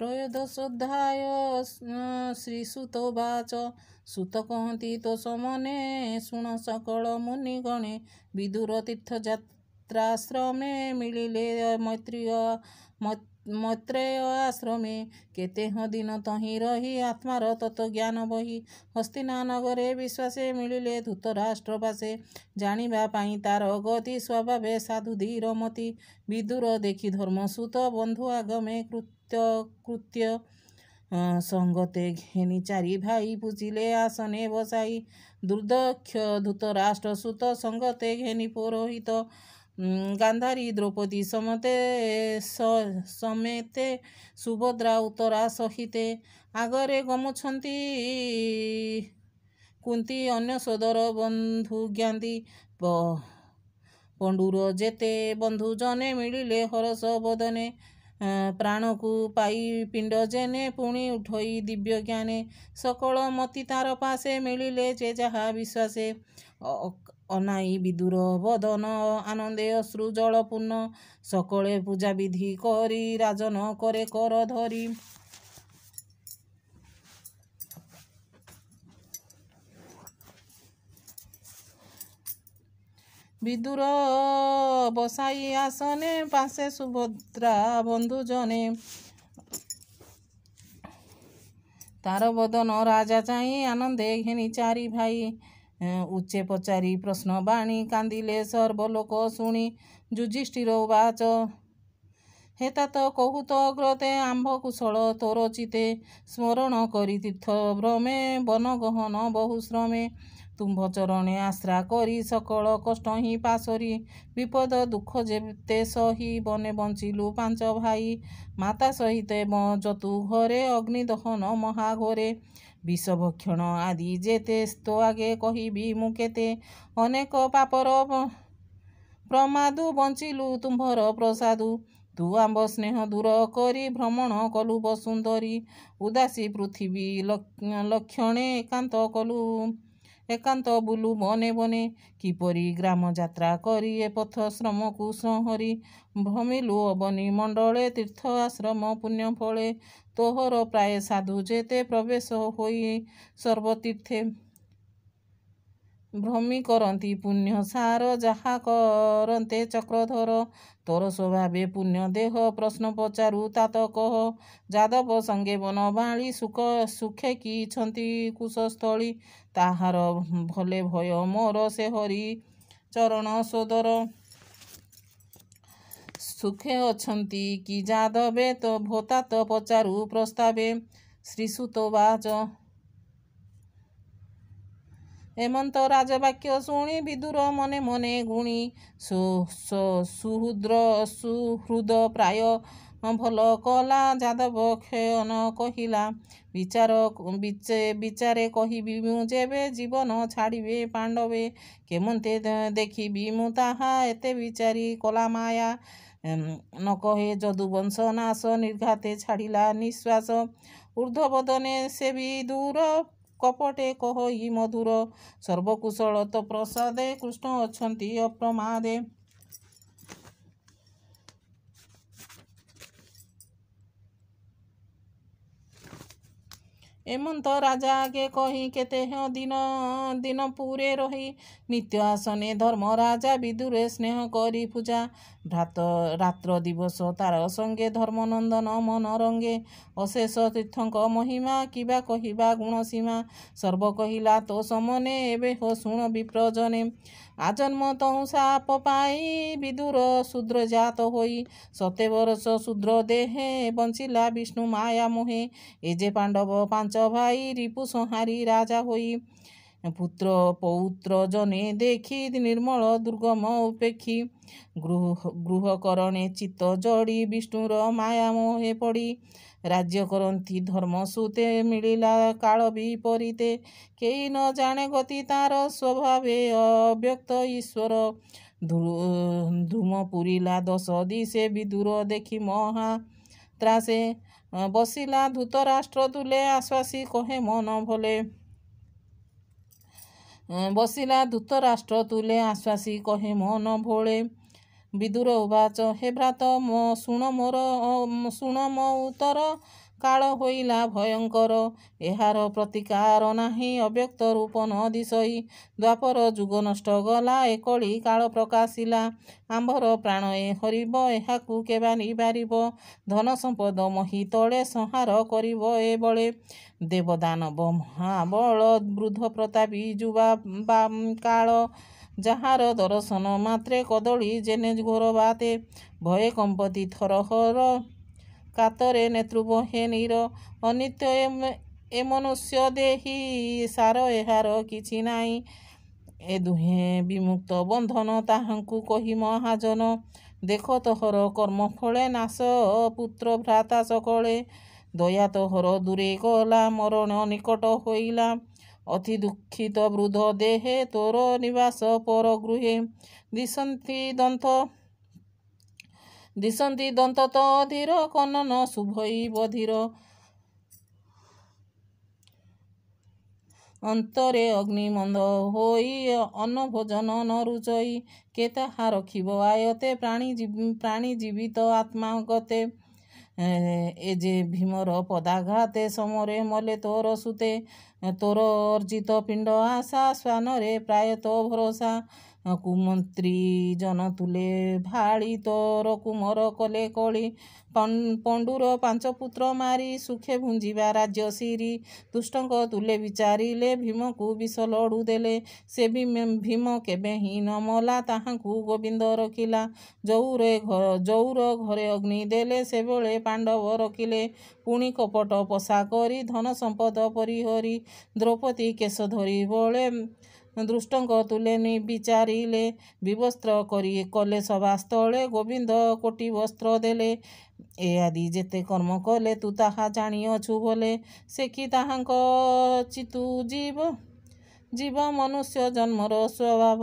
ତ୍ରୟୋଦଶୋଧ୍ୟାୟ ଶ୍ରୀସୁତୋବାଚ ସୁତ କହନ୍ତି ତୋଷ ମନେ ଶୁଣ ସକଳ ମୁନିଗଣେ ବିଦୁର ତୀର୍ଥଯାତ୍ରାଶ୍ରମେ ମିଳିଲେ ମୈତ୍ରେୟ ଆଶ୍ରମେ କେତେହ ଦିନ ତହିଁ ରହି ଆତ୍ମାର ତତ୍ତ୍ୱଜ୍ଞାନ ବହି ହସ୍ତିନା ନଗରେ ବିଶ୍ୱାସେ ମିଳିଲେ ଧୂତରାଷ୍ଟ୍ର ବାସେ ଜାଣିବା ପାଇଁ ତାର ଗତି ସ୍ୱଭାବେ ସାଧୁ ଧୀରମତି ବିଦୁର ଦେଖି ଧର୍ମସୂତ ବନ୍ଧୁ ଆଗମେ କୃତ୍ୟ ସଙ୍ଗତେ ଘେନି ଚାରି ଭାଇ ପୂଜିଲେ ଆସନେ ବସାଇ ଦୁର୍ଦକ୍ଷ ଧୂତରାଷ୍ଟ୍ର ସୁତ ସଙ୍ଗତେ ଘେନି ପୌରୋହିତ ଗାନ୍ଧାରୀ ଦ୍ରୌପଦୀ ସମେତେ ସୁଭଦ୍ରା ଉତ୍ତରା ସହିତେ ଆଗରେ ଗମୁଛନ୍ତି କୁନ୍ତି ଅନ୍ୟ ସୋଦର ବନ୍ଧୁ ଜ୍ଞାନ୍ତି ପଣ୍ଡୁର ଯେତେ ବନ୍ଧୁ ଜନେ ମିଳିଲେ ହରଷ ବଦନେ ପ୍ରାଣକୁ ପାଇ ପିଣ୍ଡ ଜେନେ ପୁଣି ଉଠଇ ଦିବ୍ୟ ଜ୍ଞାନେ ସକଳ ମତି ତାର ପାଶେ ମିଳିଲେ ଯେ ଯାହା ବିଶ୍ୱାସେ ଅନାଇ ବିଦୁର ବଦନ ଆନନ୍ଦେ ଅଶ୍ରୁ ଜଳ ପୂର୍ଣ୍ଣ ସକଳେ ପୂଜା ବିଧି କରି ରାଜନ କରେ କର ଧରି ବିଦୁର ବସାଇ ଆସନେ ପାଶେ ସୁଭଦ୍ରା ବନ୍ଧୁ ଜନେ ତାର ବଦନ ରାଜା ଚାହିଁ ଆନନ୍ଦେ ଘେନି ଚାରି ଭାଇ ଉଚ୍ଚେ ପଚାରି ପ୍ରଶ୍ନ ବାଣୀ କାନ୍ଦିଲେ ସର୍ବଲୋକ ଶୁଣି ଯୁଧିଷ୍ଠିର ଉବାଚ ହେତା ତ କହୁତ ଅଗ୍ରତେ ଆମ୍ଭ କୁଶଳ ତୋର ଚିତେ ସ୍ମରଣ କରି ତୀର୍ଥ ଭ୍ରମେ ବନ ଗହନ ବହୁ ଶ୍ରମେ ତୁମ୍ଭ ଚରଣେ ଆଶ୍ରା କରି ସକଳ କଷ୍ଟ ହିଁ ପାଶରି ବିପଦ ଦୁଃଖ ଯେତେ ସହି ବନେ ବଞ୍ଚିଲୁ ପାଞ୍ଚ ଭାଇ ମାତା ସହିତ ଯତୁ ଘରେ ଅଗ୍ନି ଦହନ ମହାଘୋରେ ବିଷ ଭକ୍ଷଣ ଆଦି ଯେତେ ତୋ ଆଗେ କହିବି ମୁଁ କେତେ ଅନେକ ପାପର ପ୍ରମାଦୁ ବଞ୍ଚିଲୁ ତୁମ୍ଭର ପ୍ରସାଦୁ ତୁ ଆମ୍ବ ସ୍ନେହ ଦୂର କରି ଭ୍ରମଣ କଲୁ ବସୁନ୍ଦରୀ ଉଦାସୀ ପୃଥିବୀ ଲକ୍ଷଣେ ଏକାନ୍ତ ବୁଲୁ ବନେ ବନେ କିପରି ଗ୍ରାମ ଯାତ୍ରା କରି ଏ ପଥ ଶ୍ରମକୁ ସଂହରି ଭ୍ରମିଲୁ ଅବନୀ ମଣ୍ଡଳେ ତୀର୍ଥ ଆଶ୍ରମ ପୁଣ୍ୟ ଫଳେ ତୋହର ପ୍ରାୟ ସାଧୁ ଯେତେ ପ୍ରବେଶ ହୋଇ ସର୍ବତୀର୍ଥେ ଭ୍ରମି କରନ୍ତି ପୁଣ୍ୟ ସାର ଯାହା କରନ୍ତେ ଚକ୍ରଧର ତୋର ସ୍ୱଭାବେ ପୁଣ୍ୟ ଦେହ ପ୍ରଶ୍ନ ପଚାରୁ ତାତ କହ ଯାଦବ ସଙ୍ଗେ ବନବାଳୀ ସୁଖେ କିଛନ୍ତି କୁଶସ୍ଥଳୀ ତାହାର ଭଲେ ଭୟ ମୋର ସେ ହରି ଚରଣ ସୋଦର ସୁଖେ ଅଛନ୍ତି କି ଯାଦବେ ତ ଭୋତାତ ପଚାରୁ ପ୍ରସ୍ତାବେ ଶ୍ରୀସୁତୋବାଚ ଏମନ୍ତ ରାଜବାକ୍ୟ ଶୁଣି ବିଦୁର ମନେ ମନେ ଗୁଣି ସୁହୃଦ ପ୍ରାୟ ଭଲ କଲା ଯାଦବ କ୍ଷୟନ କହିଲା ବିଚାରେ କହିବି ମୁଁ ଯେବେ ଜୀବନ ଛାଡ଼ିବେ ପାଣ୍ଡବେ କେମନ୍ତେ ଦେଖିବି ମୁଁ ତାହା ଏତେ ବିଚାରି କଲା ମାୟା ନ କହେ ଯଦୁବଂଶ ନାଶ ନିର୍ଘାତେ ଛାଡ଼ିଲା ନିଶ୍ୱାସ ଊର୍ଦ୍ଧ୍ୱବଦନେ ସେ ବିଦୁର କପଟେ କହଇ ମଧୁର ସର୍ବକୁଶଳ ତ ପ୍ରସାଦେ କୃଷ୍ଣ ଅଛନ୍ତି ଅପ୍ରମାଦେ ଏମନ୍ତ ରାଜା ଆଗେ କହି କେତେହ ଦିନ ପୁରେ ରହି ନିତ୍ୟ ଆସନେ ଧର୍ମ ରାଜା ବିଦୁରେ ସ୍ନେହ କରି ପୂଜା ରାତ୍ର ଦିବସ ତାର ସଙ୍ଗେ ଧର୍ମନନ୍ଦନ ମନ ରଙ୍ଗେ ଅଶେଷ ତୀର୍ଥଙ୍କ ମହିମା କିବା କହିବା ଗୁଣସୀମା ସର୍ବ କହିଲା ତୋ ସମନେ ଏବେ ହୋ ଶୁଣ ବିପ୍ରଜନେ ଆଜନ୍ମ ତହୁଁ ସାପ ପାଇ ବିଦୁର ଶୂଦ୍ର ଜାତ ହୋଇ 7 ବର୍ଷ ଶୂଦ୍ର ଦେହେ ବଞ୍ଚିଲା ବିଷ୍ଣୁ ମାୟା ମୋହେ ଏ ଯେ ପାଣ୍ଡବ ପାଞ୍ଚ ଭାଇ ରିପୁ ସଂହାରୀ ରାଜା ହୋଇ ପୁତ୍ର ପୌତ୍ର ଜନେ ଦେଖି ନିର୍ମଳ ଦୁର୍ଗମ ଉପେକ୍ଷୀ ଗୃହ କରଣେ ଚିତ୍ତ ଜଡ଼ି ବିଷ୍ଣୁର ମାୟା ମୋହେ ପଡ଼ି ରାଜ୍ୟ କରନ୍ତି ଧର୍ମସୂତେ ମିଳିଲା କାଳ ବିପରୀତେ କେହି ନ ଜାଣେ ଗତି ତାର ସ୍ୱଭାବେ ଅବ୍ୟକ୍ତ ଈଶ୍ୱର ଧୂମ ପୁରିଲା 10 ଦିଶେ ବିଦୁର ଦେଖି ମହା ତ୍ରାସେ ବସିଲା ଧୂତରାଷ୍ଟ୍ର ତୁଲେ ଆଶ୍ୱାସୀ କହେ ମନ ଭଲେ ବସିଲା ଧୂତରାଷ୍ଟ୍ର ତୁଲେ ଆଶ୍ୱାସୀ କହେ ମନ ଭୋଳେ ବିଦୁର ଉବାଚ ହେ ଭ୍ରାତ ଶୁଣ ମୋ ଉତ୍ତର କାଳ ହୋଇଲା ଭୟଙ୍କର, ଏହାର ପ୍ରତିକାର ନାହିଁ ଅବ୍ୟକ୍ତ ରୂପ ନ ଦିଶଇ। ଦ୍ୱାପର ଯୁଗ ନଷ୍ଟ ଗଲା, ଏକଳି କାଳ ପ୍ରକାଶିଲା। ଆମ୍ଭର ପ୍ରାଣ ଏ ହରିବ, ଏହାକୁ କେବା ନିବାରିବ। ଧନ ସମ୍ପଦ ମହି ତଳେ, ସଂହାର କରିବ ଏ ବଳେ। ଦେବଦାନବ ମହାବଳ, ବୃଦ୍ଧ ପ୍ରତାପୀ ଯୁବା କାଳ। ଯାହାର ଦର୍ଶନ ମାତ୍ରେ କଦଳୀ ଜେନେ ଘୋର ବାତେ। ଭୟେ କମ୍ପତି ଥରହର, କାତରେ ନେତୃବହେ ନୀର। ଅନିତ୍ୟ ଏ ମନୁଷ୍ୟ ଦେହି, ସାର ଏହାର କିଛି ନାହିଁ। ଏ ଦୁହେଁ ବିମୁକ୍ତ ବନ୍ଧନ, ତାହାଙ୍କୁ କହି ମହାଜନ। ଦେଖ ତୋହର କର୍ମ ଫଳେ, ନାଶ ପୁତ୍ର ଭ୍ରାତା ସକଳେ। ଦୟା ତୋହର ଦୂରେ ଗଲା, ମରଣ ନିକଟ ହୋଇଲା। ଅତି ଦୁଃଖିତ ବୃଦ୍ଧ ଦେହେ, ତୋର ନିବାସ ପର ଗୃହେ। ଦିଶନ୍ତି ଦନ୍ତ ତ ଅଧୀର, କନନ ଶୁଭଇ ବଧିର। ଅନ୍ତରେ ଅଗ୍ନିମନ୍ଦ ହୋଇ, ଅନ୍ନ ଭୋଜନ ନ ରୁଚଇ। କେ ତାହା ରଖିବ ଆୟତେ, ପ୍ରାଣୀ ଜୀବିତ ଆତ୍ମା ଗତେ। ଏ ଯେ ଭୀମର ପଦାଘାତେ, ସମରେ ମଲେ ତୋର ସୁତେ। ତୋର ଅର୍ଜିତ ପିଣ୍ଡ ଆଶା, ଶ୍ୱାନରେ ପ୍ରାୟତଃ ଭରସା। କୁମନ୍ତ୍ରୀ ଜନ ତୁଲେ ଭାଳି, ତୋର କୁମର କଲେ କଳି। ପଣ୍ଡୁର 5 ପୁତ୍ର ମାରି, ସୁଖେ ଭୁଞ୍ଜିବା ରାଜ୍ୟ ସିରି। ଦୁଷ୍ଟଙ୍କ ତୁଲେ ବିଚାରିଲେ, ଭୀମକୁ ବିଷ ଲଡୁ ଦେଲେ। ସେ ଭୀମ କେବେ ହିଁ ନ ମଲା, ତାହାଙ୍କୁ ଗୋବିନ୍ଦ ରଖିଲା। ଯଉର ଘରେ ଅଗ୍ନି ଦେଲେ, ସେବେଳେ ପାଣ୍ଡବ ରଖିଲେ। ପୁଣି କପଟ ପଶା କରି, ଧନ ସମ୍ପଦ ପରିହରି। ଦ୍ରୌପଦୀ କେଶ ଧରି ବଳେ, ଦୁଷ୍ଟଙ୍କ ତୁଲେ ବିଚାରିଲେ। ବିବସ୍ତ୍ର କରି କଲେ ସଭାସ୍ଥଳେ, ଗୋବିନ୍ଦ କୋଟି ବସ୍ତ୍ର ଦେଲେ। ଏ ଆଦି ଯେତେ କର୍ମ କଲେ, ତୁ ତାହା ଜାଣିଅଛୁ ଭଲେ। ସେ କି ତାହାଙ୍କ ଚିତୁ ଜୀବ ମନୁଷ୍ୟ ଜନ୍ମର ସ୍ୱଭାବ।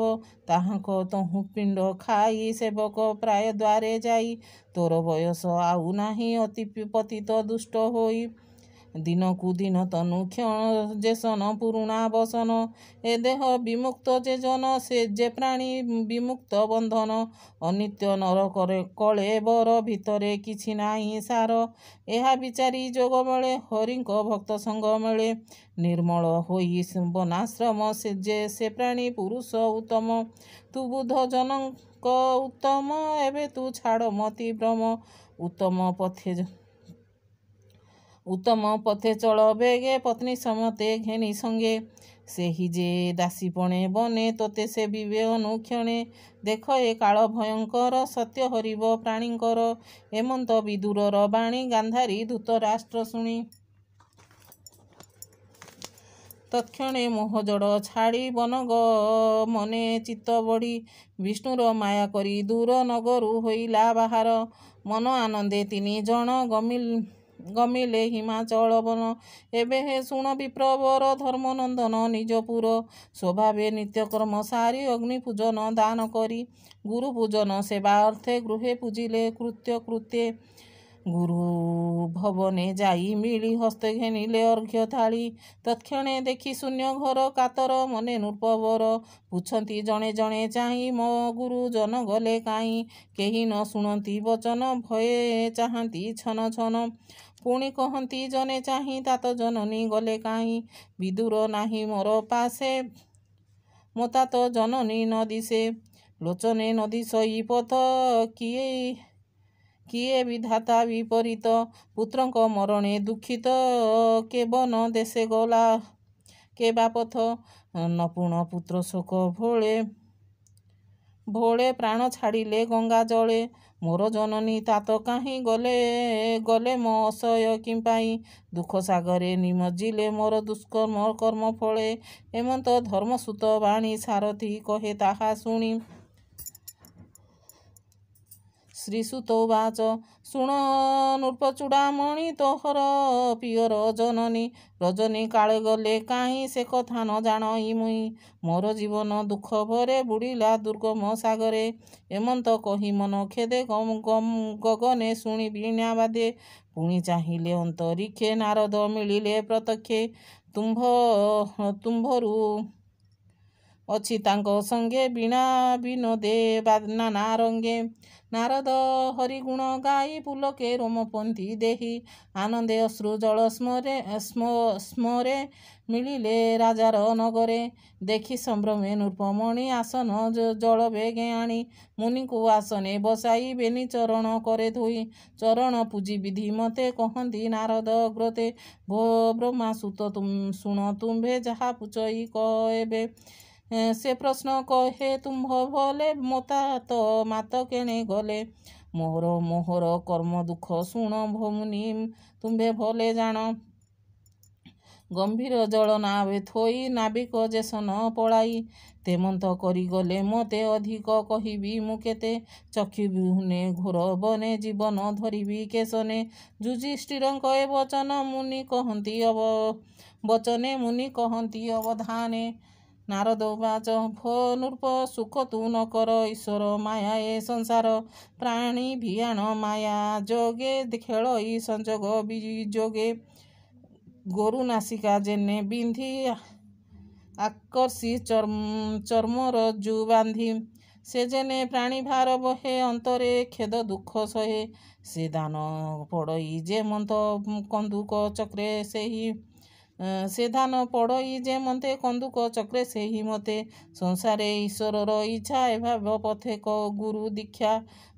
ତାହାଙ୍କ ତହୁଁ ପିଣ୍ଡ ଖାଇ, ସେବକ ପ୍ରାୟ ଦ୍ୱାରେ ଯାଇ। ତୋର ବୟସ ଆଉ ନାହିଁ, ଅତି ପତିତ ଦୁଷ୍ଟ ହୋଇ। ଦିନକୁ ଦିନ ତନୁ କ୍ଷଣ, ଯେସନ ପୁରୁଣା ବସନ। ଏ ଦେହ ବିମୁକ୍ତ ଯେ ଜନ, ସେ ଯେ ପ୍ରାଣୀ ବିମୁକ୍ତ ବନ୍ଧନ। ଅନିତ୍ୟ ନର କଳେବର, ଭିତରେ କିଛି ନାହିଁ ସାର। ଏହା ବିଚାରି ଯୋଗ ବଳେ, ହରିଙ୍କ ଭକ୍ତ ସଙ୍ଗ ମିଳେ। ନିର୍ମଳ ହୋଇ ବନାଶ୍ରମ, ସେ ପ୍ରାଣୀ ପୁରୁଷ ଉତ୍ତମ। ତୁ ବୁଦ୍ଧ ଜନକ ଉତ୍ତମ, ଏବେ ତୁ ଛାଡ଼ ମତି ଭ୍ରମ। ଉତ୍ତମ ପଥେ ଚଳ ବେଗେ, ପତ୍ନୀ ସମତେ ଘେନି ସଙ୍ଗେ। ସେହି ଯେ ଦାସୀପଣେ ବନେ, ତୋତେ ସେବିବେ ଅନୁକ୍ଷଣେ। ଦେଖ ଏ କାଳ ଭୟଙ୍କର, ସତ୍ୟ ହରିବ ପ୍ରାଣୀଙ୍କର। ଏମନ୍ତ ବିଦୁରର ବାଣୀ, ଗାନ୍ଧାରୀ ଧୃତରାଷ୍ଟ୍ର ଶୁଣି। ତତ୍କ୍ଷଣେ ମୋହଜଡ଼ ଛାଡ଼ି, ବନଗମନେ ଚିତ୍ତ ବଢ଼ି। ବିଷ୍ଣୁର ମାୟା କରି ଦୂର, ନଗରୁ ହୋଇଲା ବାହାର। ମନ ଆନନ୍ଦେ 3 ଜଣ, ଗମିଲେ ହିମାଚଳ ବନ। ଏବେ ହେ ଶୁଣ ବିପ୍ରବର, ଧର୍ମନନ୍ଦନ ନିଜପୁର। ସ୍ୱଭାବେ ନିତ୍ୟକର୍ମ ସାରି, ଅଗ୍ନି ପୂଜନ ଦାନ କରି। ଗୁରୁ ପୂଜନ ସେବା ଅର୍ଥେ, ଗୃହେ ପୂଜିଲେ କୃତ୍ୟେ। ଗୁରୁ ଭବନେ ଯାଇ ମିଳି, ହସ୍ତେ ଘେନିଲେ ଅର୍ଘ୍ୟ ଥାଳି। ତତ୍କ୍ଷଣେ ଦେଖି ଶୂନ୍ୟ ଘର, କାତର ମନେ ନୃପବର। ପୁଛନ୍ତି ଜଣେ ଜଣେ ଚାହିଁ, ମୋ ଗୁରୁ ଜନ ଗଲେ କାହିଁ। କେହି ନ ଶୁଣନ୍ତି ବଚନ, ଭୟେ ଚାହାନ୍ତି ଛନ ଛନ। ପୁଣି କହନ୍ତି ଜନେ ଚାହିଁ, तात ଜନନୀ ଗଲେ କାହିଁ। ବିଦୁର ନାହିଁ ମୋର ପାଶେ, ମୋ तात ଜନନୀ ନ ଦିଶେ। ଲୋଚନେ ନ ଦିଶଇ ପଥ, କିଏ ବିଧାତା ବିପରୀତ। ପୁତ୍ରଙ୍କ ମରଣେ ଦୁଃଖିତ, କେ ବନ ଦେଶେ ଗଲା କେ ବା ପଥ। ନପୁଣ ପୁତ୍ର ଶୋକ ଭୋଳେ, ପ୍ରାଣ ଛାଡ଼ିଲେ ଗଙ୍ଗା ଜଳେ। ମୋର ଜନନୀ तात କାହିଁ, ଗଲେ ମୋ ଅସହ୍ୟ କିମ୍ପାଇଁ। ଦୁଃଖ ସାଗରେ ନିମଜ୍ଜିଲେ, ମୋର ଦୁଷ୍କର୍ମ କର୍ମ ଫଳେ। ଏମନ୍ତ ଧର୍ମସୂତ ବାଣୀ, ସାରଥୀ କହେ ତାହା ଶୁଣି। ଶ୍ରୀସୁତ ଉବାଚ, ଶୁଣ ନୃପଚୂଡ଼ାମଣି, ତୋହର ପିଅର ଜନନୀ। ରଜନୀ କାଳେ ଗଲେ କାହିଁ, ସେ କଥା ନ ଜାଣଇ ମୁଇଁ। ମୋର ଜୀବନ ଦୁଃଖ ଭରେ, ବୁଡ଼ିଲା ଦୁର୍ଗମ ସାଗରେ। ଏମନ୍ତ କହି ମନ ଖେଦେ, ଗଗନେ ଶୁଣି ବୀଣା ବାଦେ। ପୁଣି ଚାହିଁଲେ ଅନ୍ତରୀକ୍ଷେ, ନାରଦ ମିଳିଲେ ପ୍ରତ୍ୟକ୍ଷେ। ତୁମ୍ଭରୁ ଅଛି ତାଙ୍କ ସଙ୍ଗେ ବୀଣା ବିନୋଦେ ନାନା ରଙ୍ଗେ। ନାରଦ ହରିଗୁଣ ଗାଇ ପୁଲକେ ରୋମପନ୍ଥୀ ଦେହି ଆନନ୍ଦେ ଅଶ୍ରୁ ଜଳ ସ୍ମରେ ମିଳିଲେ ରାଜାର ନଗରେ। ଦେଖି ସମ୍ଭ୍ରମେ ନୃପମଣି ଆସନ ଜଳ ବେଗେ ଆଣି ମୁନିଙ୍କୁ ଆସନେ ବସାଇ ବେନି ଚରଣ କରେ ଧୋଇ। ଚରଣ ପୂଜି ବିଧି ମତେ କହନ୍ତି ନାରଦ ଅଗ୍ରତେ ବ୍ରହ୍ମା ସୁତ ଶୁଣ ତୁମ୍ଭେ ଯାହା ପୁଛଇ କହେବେ। ସେ ପ୍ରଶ୍ନ କହେ ତୁମ୍ଭ ଭଲେ ମୋତା ତ ମାତ କେଣେ ଗଲେ। ମୋହର କର୍ମ ଦୁଃଖ ଶୁଣ ଭମୁନି ତୁମ୍ଭେ ଭଲେ ଜାଣ। ଗମ୍ଭୀର ଜଳ ନାବେ ଥୋଇ ନାବିକ ଯେସନ ପଳାଇ ତେମନ୍ତ କରିଗଲେ ମତେ ଅଧିକ କହିବି ମୁଁ କେତେ। ଚକ୍ଷୁ ବିହୁନେ ଘୋର ବନେ ଜୀବନ ଧରିବି କେଶନେ। ଯୁଧିଷ୍ଠିରଙ୍କ ଏ ବଚନେ ମୁନି କହନ୍ତି ଅବଧାନେ। ନାରଦ ଉବାଚ ଭୋ ନୃପ ସୁଖ ତୁ ନ କର ଈଶ୍ୱର ମାୟା ଏ ସଂସାର। ପ୍ରାଣୀ ଭିଆଣ ମାୟା ଯୋଗେ ଖେଳଇ ସଂଯୋଗ ବିଯୋଗେ। ଗୋରୁ ନାସିକା ଯେନେ ବିନ୍ଧି ଆକର୍ଷି ଚର୍ମରଜ୍ଜୁ ବାନ୍ଧି। ସେ ଯେନେ ପ୍ରାଣୀ ଭାର ବହେ ଅନ୍ତରେ ଖେଦ ଦୁଃଖ ସହେ। ସେ ଦାନ ପଡ଼ଇ ଯେ ମନ୍ତ କନ୍ଦୁକ ଚକ୍ରେ ସେହି ମତେ। ସଂସାରେ ଈଶ୍ୱରର ଇଚ୍ଛା ଏଭାବ ପଥେକ ଗୁରୁ ଦୀକ୍ଷା।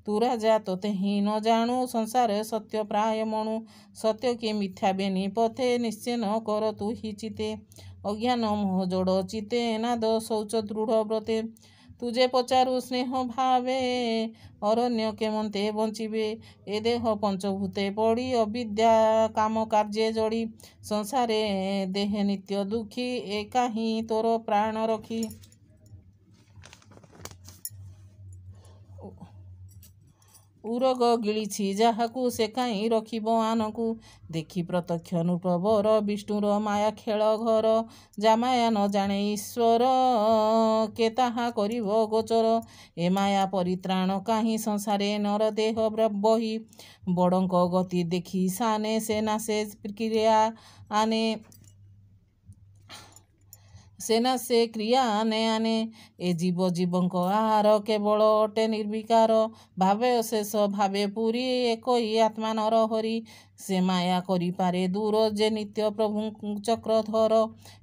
ତୁ ରାଜା ତୋତେ ହିଁ ନ ଜାଣୁ ସଂସାରେ ସତ୍ୟ ପ୍ରାୟ ମଣୁ। ସତ୍ୟ କି ମିଥ୍ୟା ବେନି ପଥେ ନିଶ୍ଚେନ କର ତୁ ହି ଚିତେ। ଅଜ୍ଞାନ ମୋହ ଜଡ଼ ଚିତେ ନାଦ ଶୌଚ ଦୃଢ଼ ବ୍ରତେ। ତୁ ଯେ ପଚାରୁ ସ୍ନେହ ଭାବେ ଅରଣ୍ୟ କେମନ୍ତେ ବଞ୍ଚିବେ। ଏ ଦେହ ପଞ୍ଚଭୂତେ ପଡ଼ି ଅବିଦ୍ୟା କାମ କାର୍ଯ୍ୟେ ଜଡ଼ି। ସଂସାରେ ଦେହେ ନିତ୍ୟ ଦୁଃଖୀ ଏ କାହିଁ ତୋର ପ୍ରାଣ ରଖି। ଉରଗ ଗିଳିଛି ଯାହାକୁ ସେ କାହିଁ ରଖିବ ଆନକୁ। ଦେଖି ପ୍ରତ୍ୟକ୍ଷ ନୃପବର ବିଷ୍ଣୁର ମାୟା ଖେଳ ଘର। ଯାମାୟା ନ ଜାଣେ ଈଶ୍ୱର କେ ତାହା କରିବ ଗୋଚର। ଏ ମାୟା ପରିତ୍ରାଣ କାହିଁ ସଂସାରେ ନର ଦେହ ବହି। ବଡ଼ଙ୍କ ଗତି ଦେଖି ସାନେ ସେ ନାସେ କ୍ରିୟା ଆନେ। ଏ ଜୀବ ଜୀବଙ୍କ ଆହାର କେବଳ ଅଟେ ନିର୍ବିକାର। ଭାବେ ଅଶେଷ ଭାବେ ପୁରୀ ଏକଇ ଆତ୍ମା ନର ହରି। ସେ ମାୟା କରିପାରେ ଦୂର ଯେ ନିତ୍ୟ ପ୍ରଭୁ ଚକ୍ରଧର।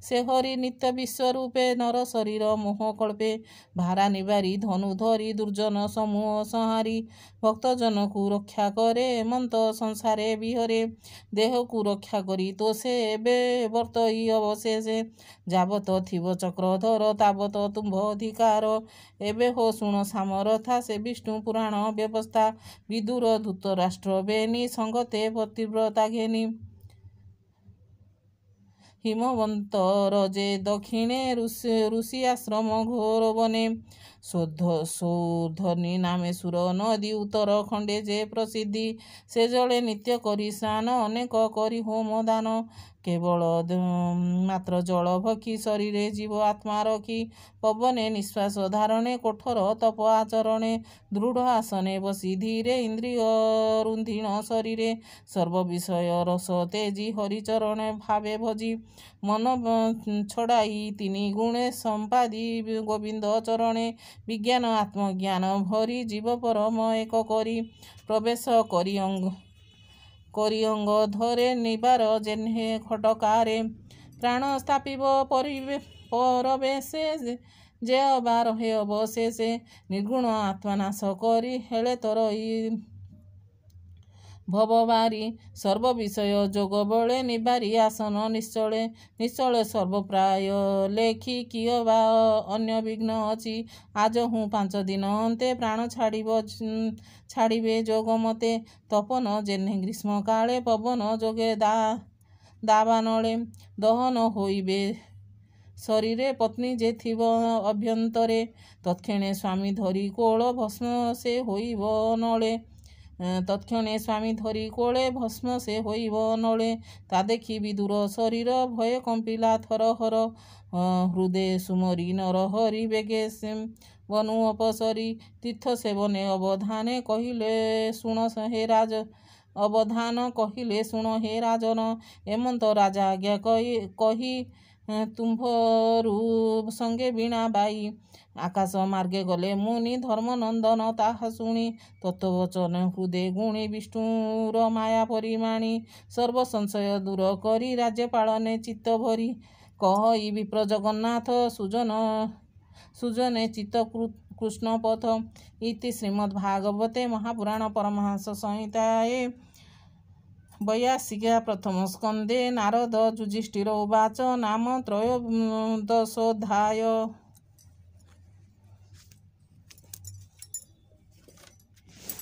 ସେ ହରି ନିତ୍ୟ ବିଶ୍ୱରୂପେ ନର ଶରୀର ମୋହ କଳ୍ପେ। ଭାରା ନିବାରି ଧନୁ ଧରି ଦୁର୍ଜନ ସମୂହ ସଂହାରି। ଭକ୍ତଜନକୁ ରକ୍ଷା କରେ ମନ୍ତ ସଂସାରେ ବିହରେ। ଦେହକୁ ରକ୍ଷା କରି ତ ସେ ଏବେ ବର୍ତ୍ତଇ ଅବଶେଷେ। ଯାବତ ଥିବ ଚକ୍ରଧର ତାବତ ତୁମ୍ଭ ଅଧିକାର। ଏବେ ହୋ ଶୁଣ ସାମରଥା ସେ ବିଷ୍ଣୁ ପୁରାଣ ବ୍ୟବସ୍ଥା। ବିଦୁର ଧୃତରାଷ୍ଟ୍ର ବେନି ସଙ୍ଗତେ ପତିବ୍ରତା ଘେନି। ହିମବନ୍ତର ଯେ ଦକ୍ଷିଣେ ଋଷି ଆଶ୍ରମ ଘୋର ବନେ। ସୌଧର୍ଣ୍ଣୀ ନାମେ ସୁର ନଦୀ ଉତ୍ତର ଖଣ୍ଡେ ଯେ ପ୍ରସିଦ୍ଧି। ସେ ଜଳେ ନିତ୍ୟ କରି ସ୍ନାନ ଅନେକ କରି ହୋମ ଦାନ। କେବଳ ମାତ୍ର ଜଳ ଭକ୍ଷି ଶରୀରେ ଜୀବ ଆତ୍ମା ରଖି। ପବନେ ନିଶ୍ୱାସ ଧାରଣେ କଠୋର ତପ ଆଚରଣେ। ଦୃଢ଼ ଆସନେ ବସି ଧୀରେ ଇନ୍ଦ୍ରିୟ ରୁନ୍ଧିଣ ଶରୀରେ। ସର୍ବ ବିଷୟ ରସ ତେଜି ହରିଚରଣେ ଭାବେ ଭଜି। ମନ ଛଡ଼ାଇ ତିନି ଗୁଣେ ସମ୍ପାଦି ଗୋବିନ୍ଦ ଚରଣେ। ବିଜ୍ଞାନ ଆତ୍ମଜ୍ଞାନ ଭରି ଜୀବ ପରମ ଏକ କରି। ପ୍ରବେଶ କରି ଅଙ୍ଗ ଧରେ ନିବାର ଯେହ୍ନେ ଖଟକାରେ। ପ୍ରାଣ ସ୍ଥାପିବ ପରବେଶେ ଯେ ଅବା ରହେ ଅବଶେଷେ। ନିର୍ଗୁଣ ଆତ୍ମା ନାଶ କରି ହେଳେ ତରଇ ଭବବାରି। ସର୍ବ ବିଷୟ ଯୋଗ ବଳେ ନିବାରି ଆସନ ନିଶ୍ଚଳେ। ନିଶ୍ଚଳେ ସର୍ବ ପ୍ରାୟ ଲେଖି କିଅ ବା ଅନ୍ୟ ବିଘ୍ନ ଅଛି। ଆଜହୁଁ 5 ଦିନ ଅନ୍ତେ ପ୍ରାଣ ଛାଡ଼ିବେ ଯୋଗ ମତେ। ତପନ ଯେହ୍ନେ ଗ୍ରୀଷ୍ମ କାଳେ ପବନ ଯୋଗେ ଦାବାନଳେ। ଦହନ ହୋଇବେ ଶରୀରେ ପତ୍ନୀ ଯେ ଥିବ ଅଭ୍ୟନ୍ତରେ। ତତ୍କ୍ଷଣେ ସ୍ୱାମୀ ଧରି କୋଳ ଭସ୍ମ ସେ ହୋଇବ ନଳେ। ତତ୍କ୍ଷଣେ ସ୍ୱାମୀ ଧରି କୋଳେ ଭସ୍ମ ସେ ହୋଇବ ନଳେ। ତା ଦେଖି ବିଦୁର ଶରୀର ଭୟେ କମ୍ପିଲା ଥରହର। ହୃଦେ ସୁମରି ନର ହରି ବେଗେ ବନୁ ଅପସରି। ତୀର୍ଥ ସେବନେ ଅବଧାନେ କହିଲେ ଶୁଣ ହେ ଅବଧାନ କହିଲେ ଶୁଣ ହେ ରାଜନ। ଏମନ୍ତ ରାଜା ଆଜ୍ଞା କହି ତୁମ୍ଭରୁ ସଙ୍ଗେ ବୀଣା ବାଇ। ଆକାଶ ମାର୍ଗେ ଗଲେ ମୁନି ଧର୍ମନନ୍ଦନ ତାହା ଶୁଣି ତତ୍ତ୍ୱବଚନ ହୃଦେ ଗୁଣି ବିଷ୍ଣୁର ମାୟା ପରିମାଣି ସର୍ବ ସଂଶୟ ଦୂର କରି ରାଜ୍ୟ ପାଳନେ ଚିତ୍ତ ଭରି କହି ବିପ୍ର ଜଗନ୍ନାଥ ସୁଜନେ ଚିତ୍ତ କୃଷ୍ଣ ପଥ। ଇତି ଶ୍ରୀମଦ୍ଭାଗବତେ ମହାପୁରାଣ ପରମହଂସ ସଂହିତାଏ 82 ପ୍ରଥମ ସ୍କନ୍ଧେ ନାରଦ ଯୁଧିଷ୍ଠିର ଉବାଚ ନାମ ତ୍ରୟୋଦଶୋऽଧ୍ୟାୟ।